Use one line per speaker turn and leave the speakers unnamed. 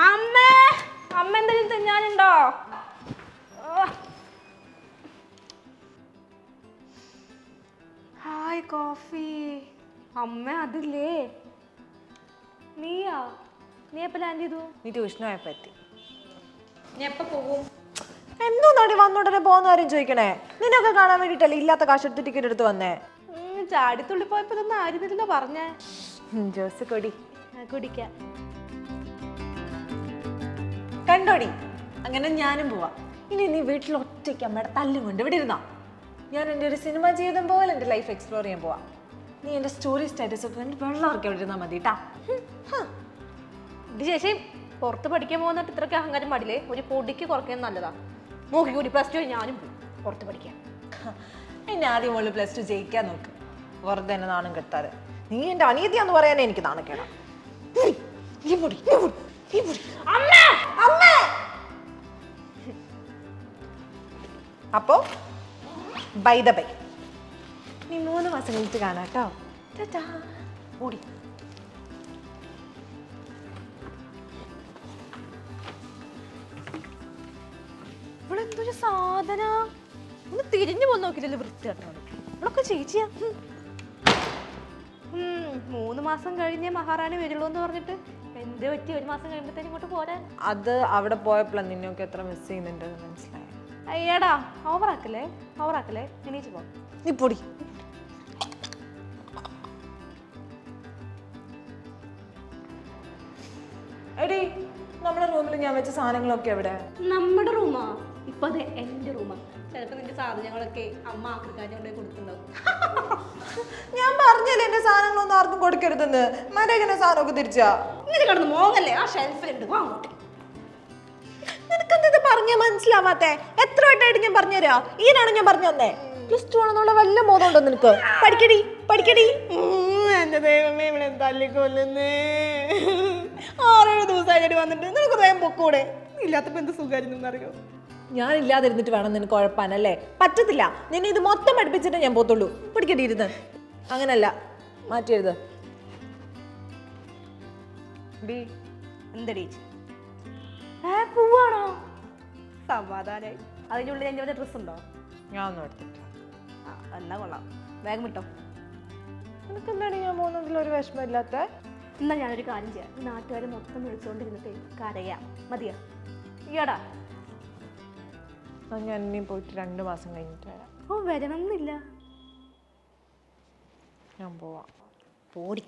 അമ്മേ, അമ്മ എന്തെങ്കിലും തിന്നാനുണ്ടോ? Hi coffee. അമ്മ അതില്ലേ? നീയാ? നീ എപ്പോ ലാൻഡ് ചെയ്തു?
നീ ട്യൂഷന് പോയപ്പോ എത്തി.
നീ എപ്പോ പോകും?
എന്തോ നടി വന്നോടനെ പോകുന്ന കാര്യം ചോദിക്കണേ? നിന്നൊക്കെ കാണാൻ വേണ്ടിട്ടല്ലേ ഇല്ലാത്ത കാശ് എടുത്ത് ടിക്കറ്റ് എടുത്ത് വന്നേ.
ചാടിത്തുള്ളി പോയപ്പോ ഇതൊന്നും ആയിരുന്നില്ലല്ലോ പറഞ്ഞേ.
ജോസ് കൊടി
കുടിക്കാം.
കണ്ടോടി, അങ്ങനെ ഞാനും പോവാ. ഇനി നീ വീട്ടിൽ ഒറ്റയ്ക്ക് അമ്മയുടെ തല്ലും കൊണ്ട് ഇവിടെ ഇരുന്നോ. ഞാൻ എൻ്റെ ഒരു സിനിമ ജീവിതം പോലെ എൻ്റെ ലൈഫ് എക്സ്പ്ലോർ ചെയ്യാൻ പോവാ. നീ എൻ്റെ സ്റ്റോറി സ്റ്റാറ്റസ് ഒക്കെ കണ്ട് വെള്ളം ഇറക്കി അവിടെ ഇരുന്നാൽ മതി കേട്ടാ.
ഇത് ചേച്ചി പുറത്ത് പഠിക്കാൻ പോകുന്നിട്ട് ഇത്രയ്ക്ക് അഹങ്കാരം പാടില്ലേ? ഒരു പൊടിക്ക് കുറയ്ക്കുന്നത് നല്ലതാ. നോക്കിക്കൂടി പ്ലസ് ടു ഞാനും പോയി പുറത്ത് പഠിക്കാൻ.
എന്നെ ആദ്യം മോള് പ്ലസ് ടു ജയിക്കാൻ നോക്ക്. വെറുതെ എന്നെ നാണം കെട്ടാതെ. നീ എൻ്റെ അനിയത്തിയാന്ന് പറയാനേ എനിക്ക് നാണക്കേടാ. അപ്പോ ബൈ ദ ബൈ. നീ 3 മാസം കഴിഞ്ഞിട്ട് കാണാം കേട്ടോ. ഓടി.
ഇവിടെ എന്തൊരു സാധന, ഒന്ന് തിരിഞ്ഞു പോന്ന് നോക്കില്ലല്ലോ വൃത്തിയായിട്ടാണ്. ഇവളൊക്കെ ചേച്ചിയാ. 3 മാസം കഴിഞ്ഞേ മഹാറാണി വരുള്ളൂ എന്ന് പറഞ്ഞിട്ട് എന്ത് പറ്റി 1 മാസം കഴിയുമ്പോഴത്തേനും ഇങ്ങോട്ട് പോരാൻ?
അത് അവിടെ പോയപ്പോഴാണ് നിന്നൊക്കെ എത്ര മിസ് ചെയ്യുന്നുണ്ട് മനസ്സിലായി.
അയ്യടാ ഓവറാക്കല്ലേ എണീച്ച് പോ.
നീ പൊടി. എടി, നമ്മുടെ റൂമിൽ ഞാൻ വെച്ച സാധനങ്ങളൊക്കെ എവിടെ?
നമ്മുടെ റൂമാ? ഇപ്പൊ അതെ എന്റെ റൂമാ. ചിലപ്പോ നിന്റെ സാധനങ്ങളൊക്കെ അമ്മ ആക്രിക്കാൻ്റെ കൊണ്ടുപോയി കൊടുത്തിട്ടുണ്ടാവും.
ഞാൻ പറഞ്ഞല്ലേ എന്റെ സാധനങ്ങളൊന്നും ആർക്കും കൊടുക്കരുതെന്ന്. മരകനെ സാധനമൊക്കെ തിരിച്ചാ.
ഇങ്ങനെ കിടന്ന് മോങ്ങല്ലേ, ആ ഷെൽഫിലുണ്ട്, വാങ്ങോട്ടെ.
നിനക്കെന്ത് പറഞ്ഞാ മനസ്സിലാവാത്തെ? എത്ര വട്ടമായിട്ട് ഞാൻ പറഞ്ഞുതരാ? ഈനാണ് ഞാൻ പറഞ്ഞു തന്നെ. പ്ലസ് ടു ആണെന്നുള്ള വല്ല ബോധം ഉണ്ടോ നിനക്ക്? പഠിക്കടി പഠിക്കടി. എന്റെ ദൈവമേ, ഇവിടെ തല്ലിക്കൊല്ലുന്നേ. 6-7 ദിവസമായിട്ട് വന്നിട്ട് നിനക്ക് സ്വയം പൊക്കൂടെ? ഇല്ലാത്തപ്പോ എന്ത് സുഖമായിരുന്നു അറിയോ? ഞാൻ ഇല്ലാതിരുന്നിട്ട് വേണം നിനക്ക് കുഴപ്പാനല്ലേ? പറ്റത്തില്ല. നിന്നെ ഇത് മൊത്തം പഠിപ്പിച്ചിട്ട് ഞാൻ പോത്തുള്ളൂ. പഠിക്കടി ഇരുന്ന്. അങ്ങനല്ല, മാറ്റിയെഴുത്.
എന്തടി പോവാണോ? സമാധാനായി. അതിൻ്റെ ഉള്ളിൽ എൻ്റെ ഡ്രസ് ഉണ്ടോ?
ഞാൻ ഒന്നും എടുത്തിട്ട്.
എന്നാ കൊള്ളാം, വേഗം വിട്ടോ.
നിനക്ക് എന്താണ് ഞാൻ പോകുന്നതിൽ ഒരു വിഷമമില്ലാത്ത?
എന്നാ ഞാനൊരു കാര്യം ചെയ്യാം. ഈ നാട്ടുകാരെ മൊത്തം വിളിച്ചുകൊണ്ടിരുന്നിട്ട് കരയാം. മതിയാ? ഈയടാ
ഞാൻ ഇനിയും പോയിട്ട് 2 മാസം കഴിഞ്ഞിട്ട് വരാം.
ഓ, വരണമെന്നില്ല.
ഞാൻ പോവാം.
പോടി.